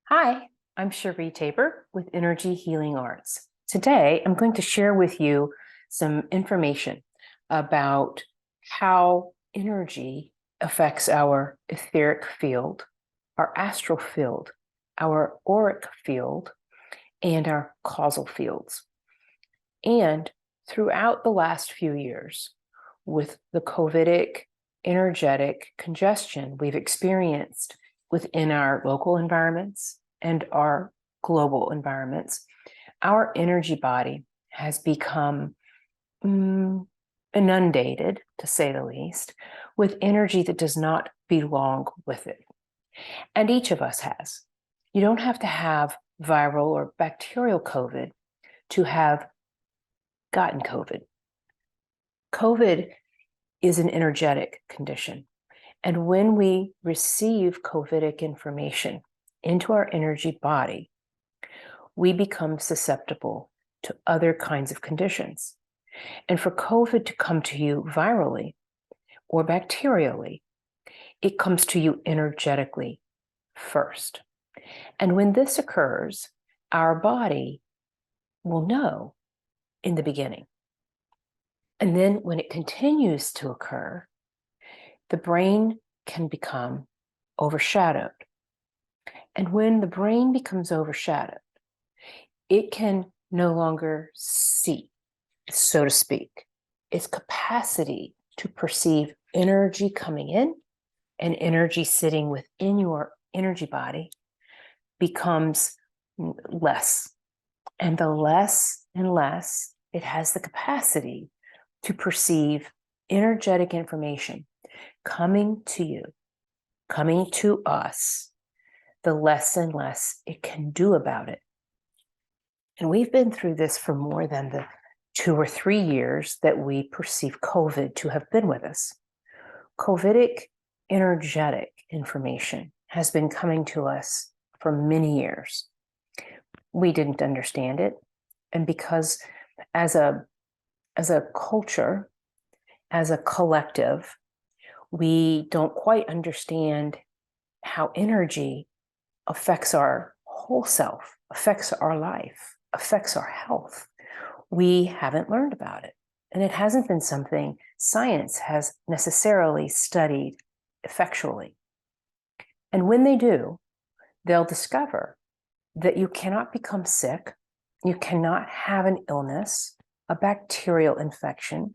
Hi, I'm Shur-ēē Tay-bur with Energy Healing Arts. Today, I'm going to share with you some information about how energy affects our etheric field, our astral field, our auric field, and our causal fields. And throughout the last few years, with the COVIDic energetic congestion we've experienced within our local environments and our global environments, our energy body has become inundated, to say the least, with energy that does not belong with it. And each of us has. You don't have to have viral or bacterial COVID to have gotten COVID. COVID is an energetic condition. And when we receive COVIDic information into our energy body, we become susceptible to other kinds of conditions. And for COVID to come to you virally or bacterially, it comes to you energetically first. And when this occurs, our body will know in the beginning. And then when it continues to occur, the brain can become overshadowed. And when the brain becomes overshadowed, it can no longer see, so to speak. Its capacity to perceive energy coming in and energy sitting within your energy body becomes less. And the less and less it has the capacity to perceive energetic information coming to you, coming to us, the less and less it can do about it. And we've been through this for more than the 2 or 3 years that we perceive COVID to have been with us. COVIDic energetic information has been coming to us for many years. We didn't understand it. And because as a culture, as a collective, we don't quite understand how energy affects our whole self, affects our life, affects our health. We haven't learned about it. And it hasn't been something science has necessarily studied effectually. And when they do, they'll discover that you cannot become sick, you cannot have an illness, a bacterial infection,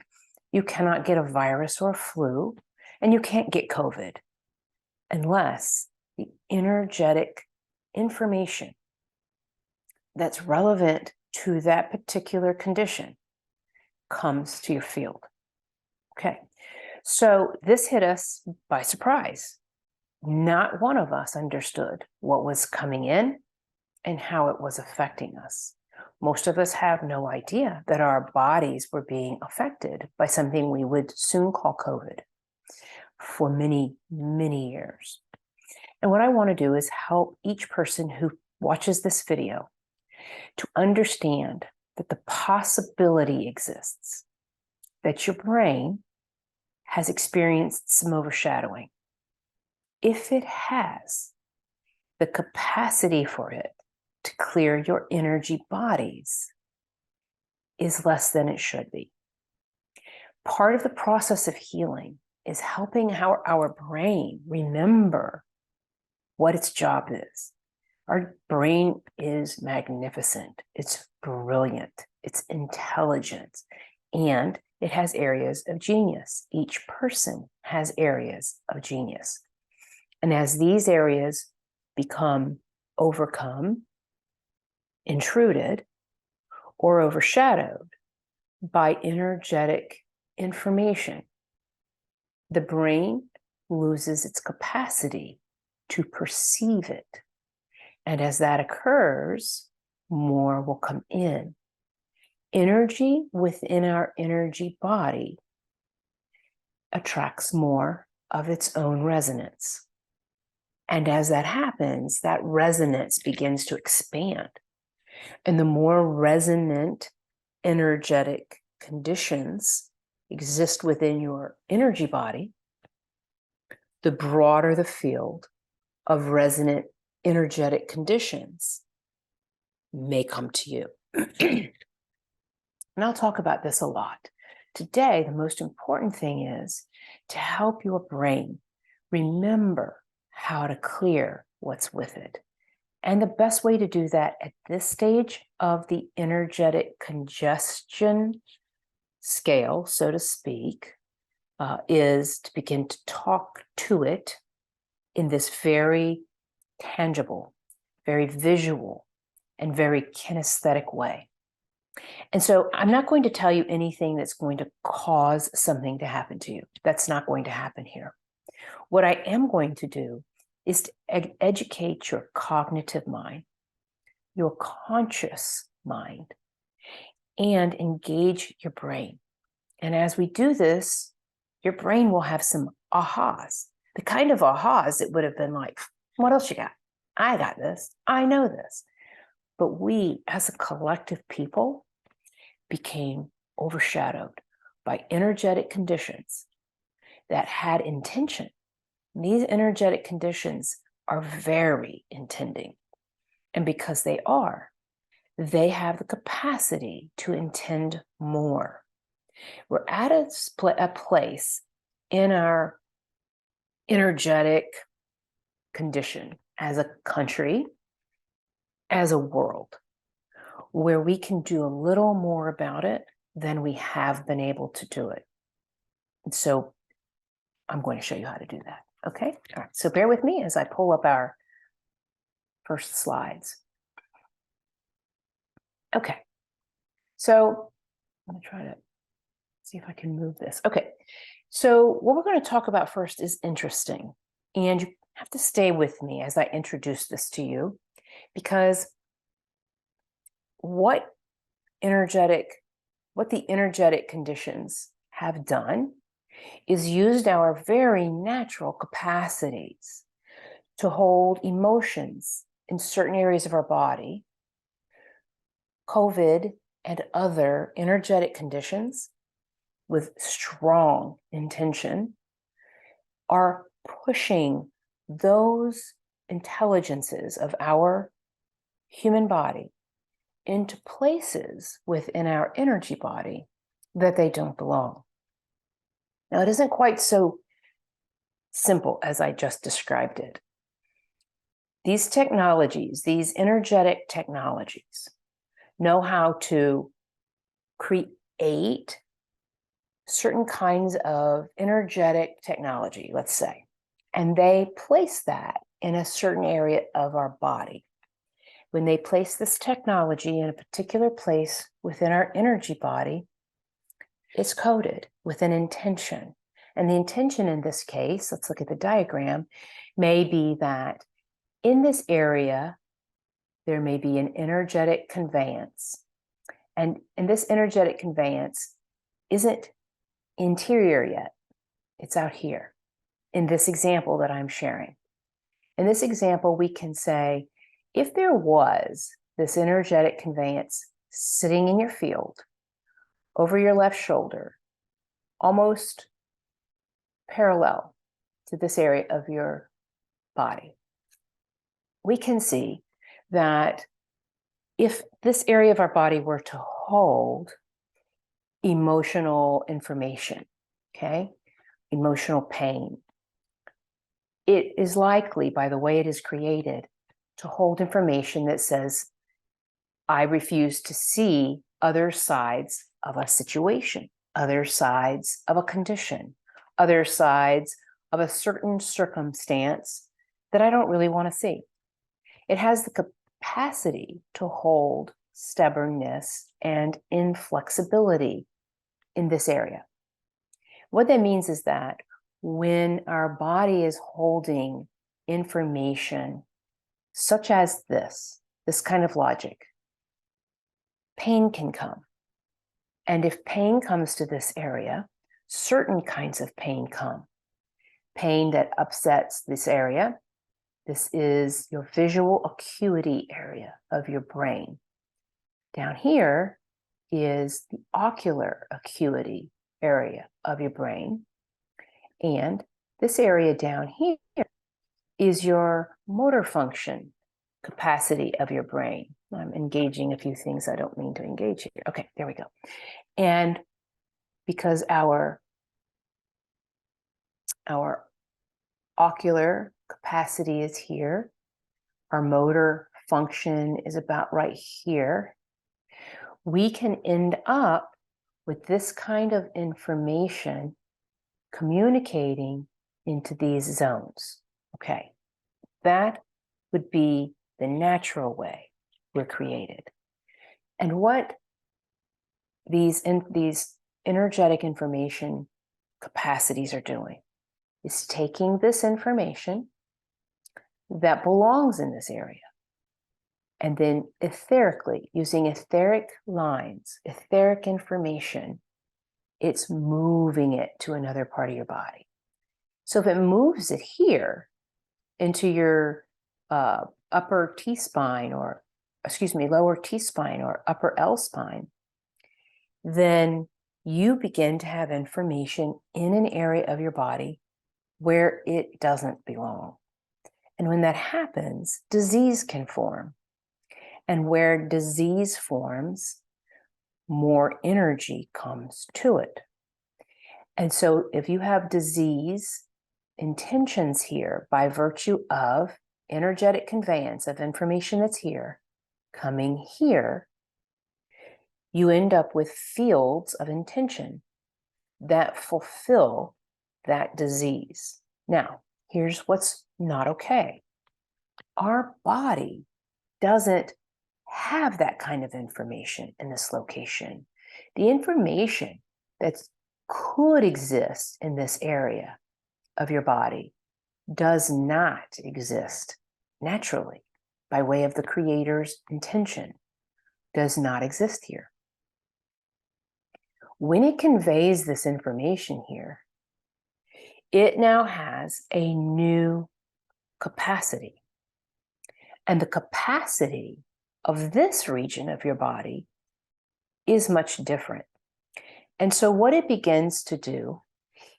you cannot get a virus or a flu, and you can't get COVID unless the energetic information that's relevant to that particular condition comes to your field. Okay, so this hit us by surprise. Not one of us understood what was coming in and how it was affecting us. Most of us have no idea that our bodies were being affected by something we would soon call COVID for many, many years. And what I want to do is help each person who watches this video to understand that the possibility exists that your brain has experienced some overshadowing. If it has, the capacity for it to clear your energy bodies is less than it should be. Part of the process of healing is helping our brain remember what its job is. Our brain is magnificent. It's brilliant. It's intelligent. And it has areas of genius. Each person has areas of genius. And as these areas become overcome, intruded, or overshadowed by energetic information, the brain loses its capacity to perceive it. And as that occurs, more will come in. Energy within our energy body attracts more of its own resonance. And as that happens, that resonance begins to expand. And the more resonant energetic conditions exist within your energy body, the broader the field of resonant energetic conditions may come to you. And I'll talk about this a lot. Today, the most important thing is to help your brain remember how to clear what's with it. And the best way to do that at this stage of the energetic congestion scale, so to speak, is to begin to talk to it in this very tangible, very visual, and very kinesthetic way. And so I'm not going to tell you anything that's going to cause something to happen to you. That's not going to happen here. What I am going to do is to educate your cognitive mind, your conscious mind, and engage your brain. And as we do this, your brain will have some ahas, the kind of ahas that would have been like, what else you got? I got this. I know this. But we, as a collective people, became overshadowed by energetic conditions that had intention. And these energetic conditions are very intending. And because they have the capacity to intend more. We're at a place in our energetic condition as a country, as a world, where we can do a little more about it than we have been able to do it. And so I'm going to show you how to do that. Okay? All right. So bear with me as I pull up our first slides. Okay. So I'm going to try to see if I can move this. Okay. So what we're going to talk about first is interesting. And you have to stay with me as I introduce this to you, because what the energetic conditions have done is used our very natural capacities to hold emotions in certain areas of our body. COVID and other energetic conditions with strong intention are pushing those intelligences of our human body into places within our energy body that they don't belong. Now, it isn't quite so simple as I just described it. These technologies, these energetic technologies, know how to create certain kinds of energetic technology, let's say, and they place that in a certain area of our body. When they place this technology in a particular place within our energy body, it's coded with an intention. And the intention in this case, let's look at the diagram, may be that in this area, there may be an energetic conveyance. And this energetic conveyance isn't interior yet. It's out here in this example that I'm sharing. In this example, we can say, if there was this energetic conveyance sitting in your field, over your left shoulder, almost parallel to this area of your body, we can see that if this area of our body were to hold emotional information, okay, emotional pain, it is likely, by the way it is created, to hold information that says, I refuse to see other sides of a situation, other sides of a condition, other sides of a certain circumstance that I don't really want to see. It has the capacity to hold stubbornness and inflexibility in this area. What that means is that when our body is holding information such as this kind of logic, pain can come. And if pain comes to this area, certain kinds of pain come. Pain that upsets this area. This is your visual acuity area of your brain. Down here is the ocular acuity area of your brain. And this area down here is your motor function capacity of your brain. I'm engaging a few things I don't mean to engage here. Okay, there we go. And because our ocular capacity is here, our motor function is about right here, we can end up with this kind of information communicating into these zones. Okay, that would be the natural way we're created. And what these energetic information capacities are doing is taking this information that belongs in this area and then etherically, using etheric lines, etheric information, it's moving it to another part of your body. So if it moves it here into your upper T-spine, or lower T-spine or upper L-spine, then you begin to have information in an area of your body where it doesn't belong. And when that happens, disease can form. And where disease forms, more energy comes to it. And so if you have disease intentions here by virtue of energetic conveyance of information that's here, coming here, you end up with fields of intention that fulfill that disease. Now, here's what's not okay. Our body doesn't have that kind of information in this location. The information that could exist in this area of your body does not exist naturally by way of the Creator's intention, does not exist here. When it conveys this information here, it now has a new capacity. And the capacity of this region of your body is much different. And so what it begins to do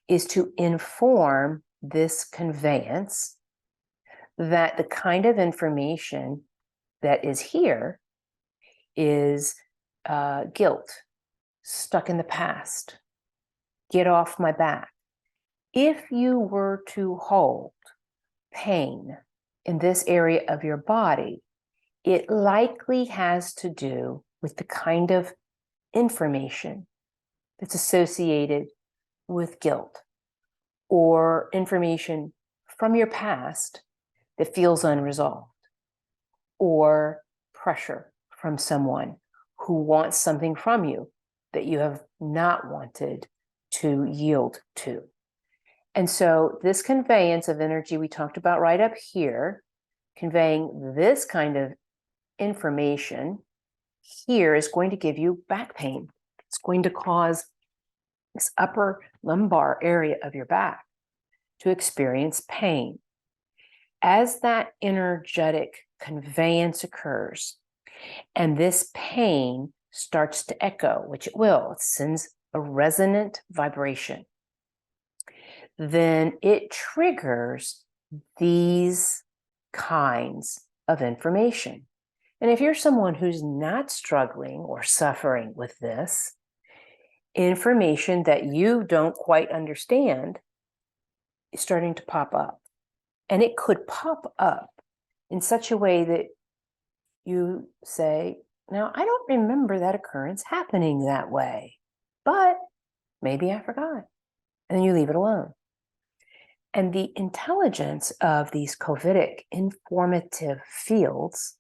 is to inform this conveyance that the kind of information that is here is guilt, stuck in the past, get off my back. If you were to hold pain in this area of your body, it likely has to do with the kind of information that's associated with guilt, or information from your past that feels unresolved, or pressure from someone who wants something from you that you have not wanted to yield to. And so this conveyance of energy we talked about right up here, conveying this kind of information here, is going to give you back pain. It's going to cause this upper lumbar area of your back to experience pain. As that energetic conveyance occurs, and this pain starts to echo, which it will, it sends a resonant vibration, then it triggers these kinds of information. And if you're someone who's not struggling or suffering with this, information that you don't quite understand is starting to pop up. And it could pop up in such a way that you say, now, I don't remember that occurrence happening that way, but maybe I forgot. And then you leave it alone. And the intelligence of these COVIDic informative fields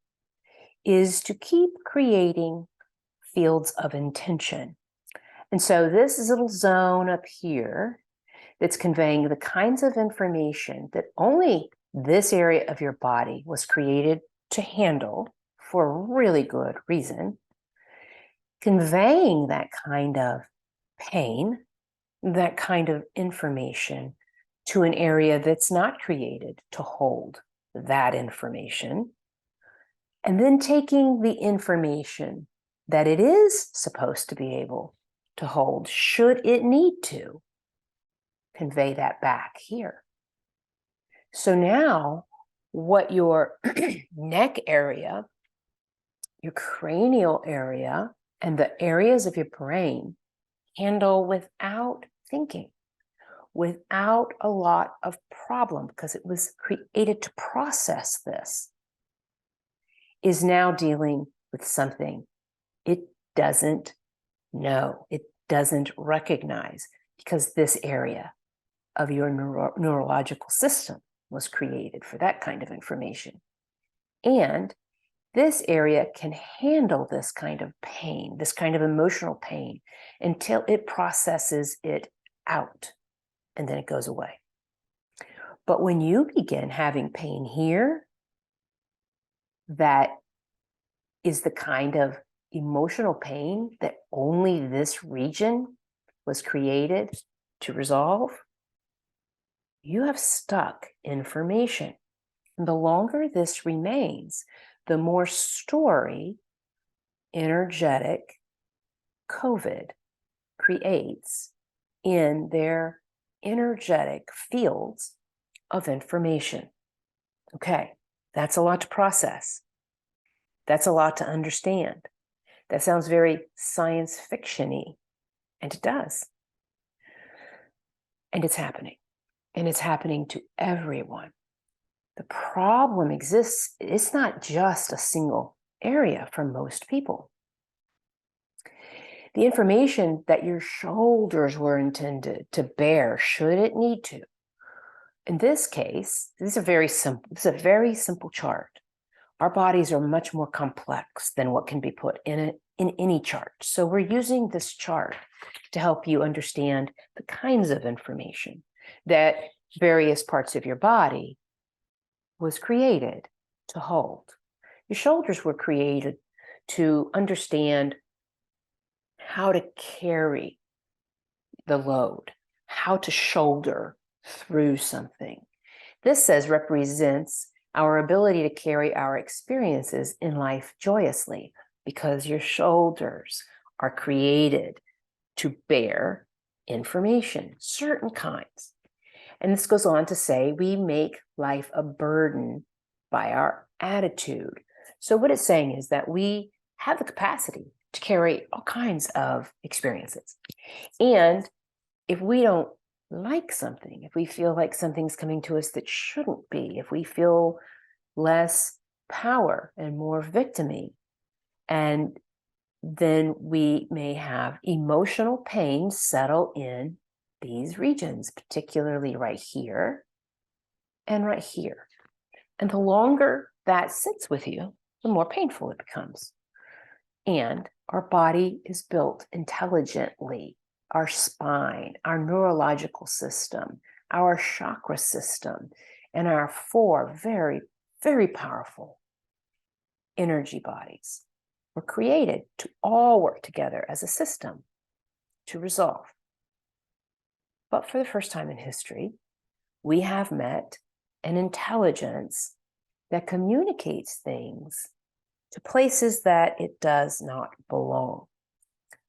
is to keep creating fields of intention. And so this little zone up here that's conveying the kinds of information that only this area of your body was created to handle for a really good reason, conveying that kind of pain, that kind of information to an area that's not created to hold that information, and then taking the information that it is supposed to be able to hold, should it need to, convey that back here. So now what your neck area, your cranial area, and the areas of your brain handle without thinking, without a lot of problem, because it was created to process this, is now dealing with something it doesn't know, it doesn't recognize, because this area of your neurological system was created for that kind of information. And this area can handle this kind of pain, this kind of emotional pain, until it processes it out, and then it goes away. But when you begin having pain here, that is the kind of emotional pain that only this region was created to resolve, you have stuck information. And the longer this remains, the more story energetic COVID creates in their energetic fields of information. Okay, that's a lot to process. That's a lot to understand. That sounds very science fiction-y, and it does. And it's happening. And it's happening to everyone. The problem exists, it's not just a single area for most people. The information that your shoulders were intended to bear, should it need to. In this case, this is a very simple chart. Our bodies are much more complex than what can be put in any chart. So we're using this chart to help you understand the kinds of information that various parts of your body was created to hold. Your shoulders were created to understand how to carry the load, how to shoulder through something. This represents our ability to carry our experiences in life joyously, because your shoulders are created to bear information, certain kinds. And this goes on to say we make life a burden by our attitude. So what it's saying is that we have the capacity to carry all kinds of experiences. And if we don't like something, if we feel like something's coming to us that shouldn't be, if we feel less power and more victim-y, and then we may have emotional pain settle in these regions, particularly right here and right here. And the longer that sits with you, the more painful it becomes. And our body is built intelligently. Our spine, our neurological system, our chakra system, and our 4 very, very powerful energy bodies were created to all work together as a system to resolve. But for the first time in history, we have met an intelligence that communicates things to places that it does not belong.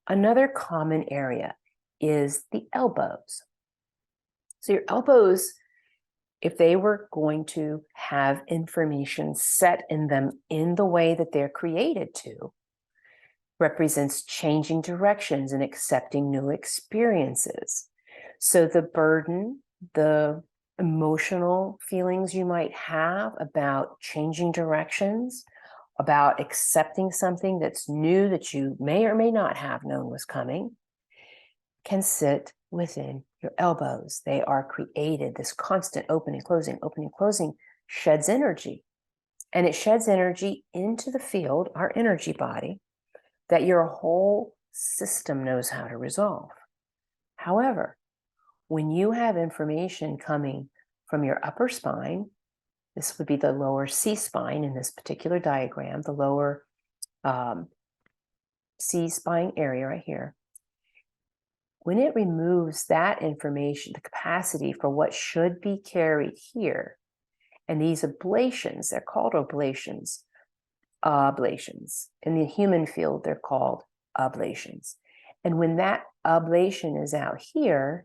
Another common area is the elbows. So your elbows, if they were going to have information set in them in the way that they're created to, represents changing directions and accepting new experiences. So the burden, the emotional feelings you might have about changing directions, about accepting something that's new that you may or may not have known was coming, can sit within your elbows. They are created. This constant opening, closing sheds energy. And it sheds energy into the field, our energy body, that your whole system knows how to resolve. However, when you have information coming from your upper spine, this would be the lower C-spine in this particular diagram, the lower C-spine area right here. When it removes that information, the capacity for what should be carried here, and these ablations, they're called ablations. In the human field, they're called ablations. And when that ablation is out here,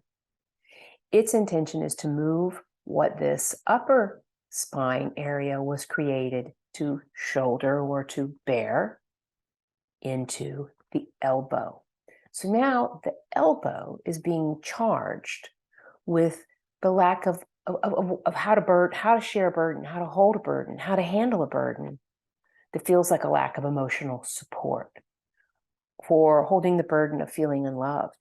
its intention is to move what this upper spine area was created to shoulder or to bear into the elbow. So now the elbow is being charged with the lack of how to share a burden, how to hold a burden, how to handle a burden that feels like a lack of emotional support, for holding the burden of feeling unloved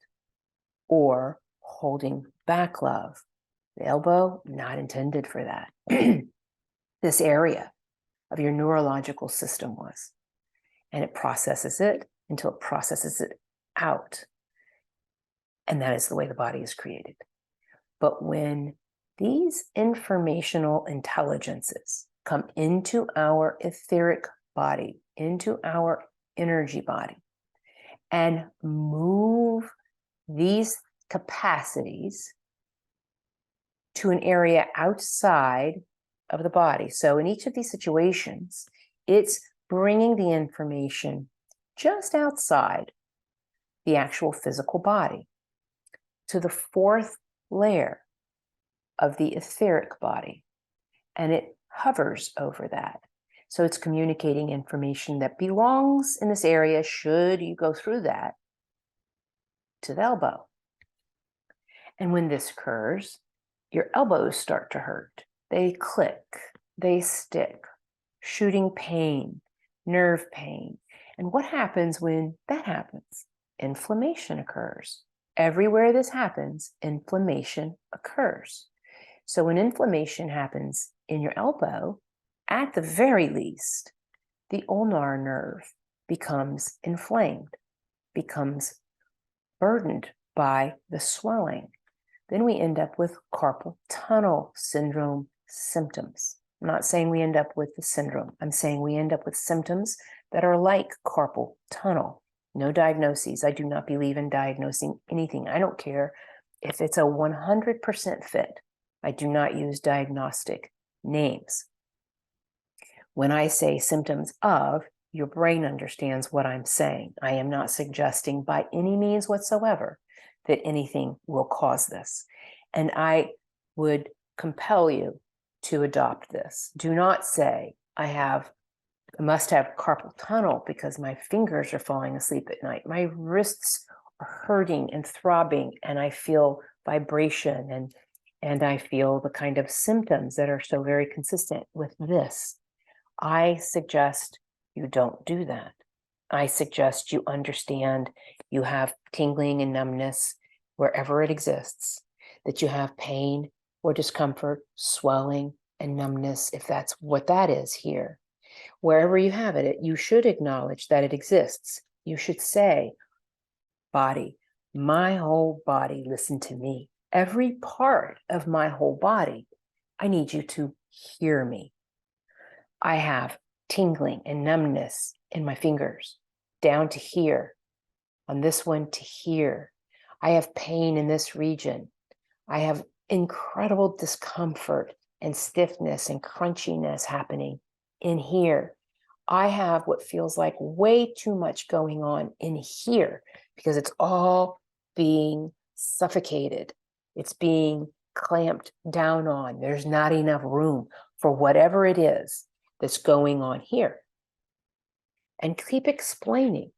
or holding back love. The elbow, not intended for that. This area of your neurological system was. And it processes it until it processes it out. And that is the way the body is created. But when these informational intelligences come into our etheric body, into our energy body, and move these capacities to an area outside of the body. So in each of these situations, it's bringing the information just outside the actual physical body to the fourth layer of the etheric body, and it hovers over that. So it's communicating information that belongs in this area, should you go through that, to the elbow. And when this occurs, your elbows start to hurt. They click, they stick, shooting pain, nerve pain. And what happens when that happens? Inflammation occurs. Everywhere this happens, inflammation occurs. So when inflammation happens in your elbow, at the very least, the ulnar nerve becomes inflamed, becomes burdened by the swelling. Then we end up with carpal tunnel syndrome symptoms. I'm not saying we end up with the syndrome. I'm saying we end up with symptoms that are like carpal tunnel. No diagnoses. I do not believe in diagnosing anything. I don't care if it's a 100% fit. I do not use diagnostic names. When I say symptoms of, your brain understands what I'm saying. I am not suggesting by any means whatsoever that anything will cause this. And I would compel you to adopt this. Do not say, I must have carpal tunnel because my fingers are falling asleep at night. My wrists are hurting and throbbing, and I feel vibration, and I feel the kind of symptoms that are so very consistent with this. I suggest you don't do that. I suggest you understand you have tingling and numbness wherever it exists, that you have pain or discomfort, swelling and numbness, if that's what that is here. Wherever you have it, you should acknowledge that it exists. You should say, body, my whole body, listen to me. Every part of my whole body, I need you to hear me. I have tingling and numbness in my fingers, down to here, on this one to here. I have pain in this region. I have incredible discomfort and stiffness and crunchiness happening in here. I have what feels like way too much going on in here because it's all being suffocated. It's being clamped down on. There's not enough room for whatever it is that's going on here. And keep explaining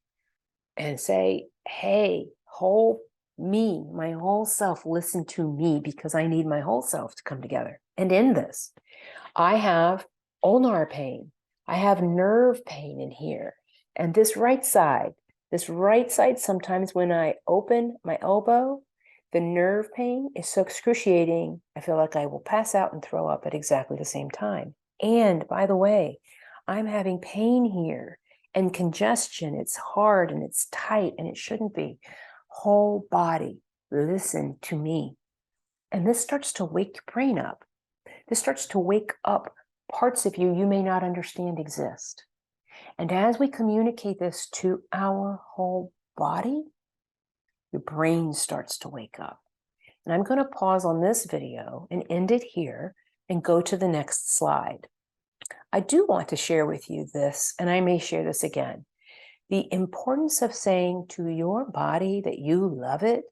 and say, hey, whole me, my whole self, listen to me because I need my whole self to come together. And in this, I have ulnar pain. I have nerve pain in here. And this right side, sometimes when I open my elbow, the nerve pain is so excruciating, I feel like I will pass out and throw up at exactly the same time. And by the way, I'm having pain here and congestion. It's hard and it's tight and it shouldn't be. Whole body, listen to me. And this starts to wake your brain up. This starts to wake up parts of you may not understand exist. And as we communicate this to our whole body, your brain starts to wake up. And I'm going to pause on this video and end it here and go to the next slide. I do want to share with you this, and I may share this again. The importance of saying to your body that you love it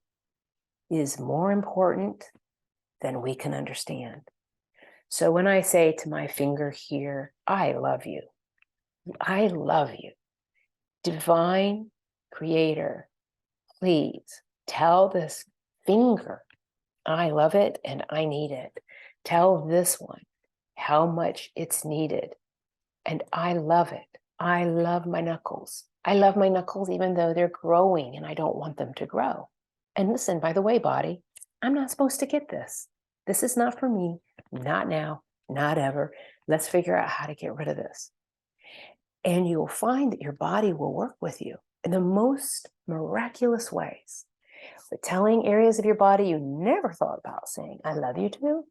is more important than we can understand. So when I say to my finger here, I love you, I love you, divine creator, please tell this finger, I love it and I need it. Tell this one how much it's needed. And I love it. I love my knuckles. I love my knuckles even though they're growing and I don't want them to grow. And listen, by the way, body, I'm not supposed to get this. This is not for me, not now, not ever. Let's figure out how to get rid of this. And you'll find that your body will work with you in the most miraculous ways. But telling areas of your body you never thought about saying, I love you to,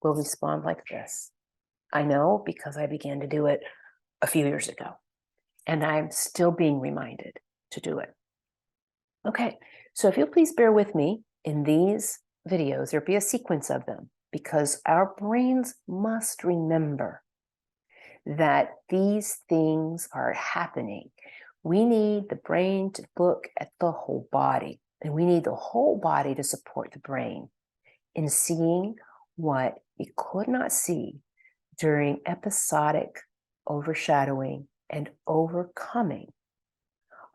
will respond like this. I know because I began to do it a few years ago, and I'm still being reminded to do it. Okay, so if you'll please bear with me in these videos, there'll be a sequence of them because our brains must remember that these things are happening. We need the brain to look at the whole body, and we need the whole body to support the brain in seeing what it could not see during episodic overshadowing and overcoming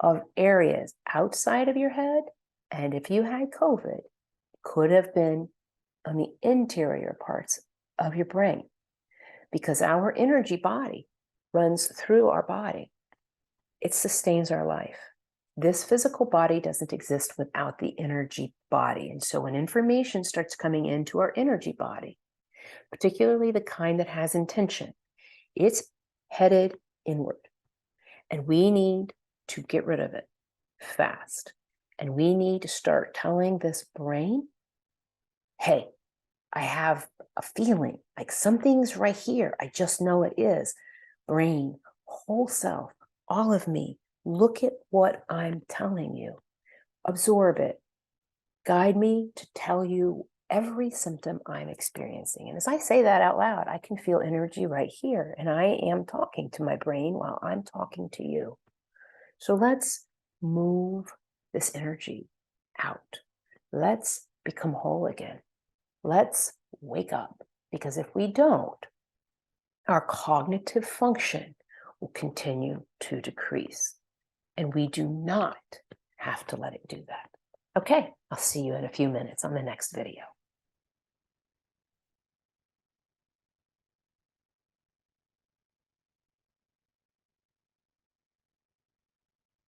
of areas outside of your head. And if you had COVID, it could have been on the interior parts of your brain, because our energy body runs through our body. It sustains our life. This physical body doesn't exist without the energy body. And so when information starts coming into our energy body, particularly the kind that has intention, it's headed inward. And we need to get rid of it fast. And we need to start telling this brain, hey, I have a feeling like something's right here. I just know it is. Brain, whole self, all of me, look at what I'm telling you. Absorb it. Guide me to tell you every symptom I'm experiencing. And as I say that out loud, I can feel energy right here. And I am talking to my brain while I'm talking to you. So let's move this energy out. Let's become whole again. Let's wake up. Because if we don't, our cognitive function will continue to decrease. And we do not have to let it do that. Okay, I'll see you in a few minutes on the next video.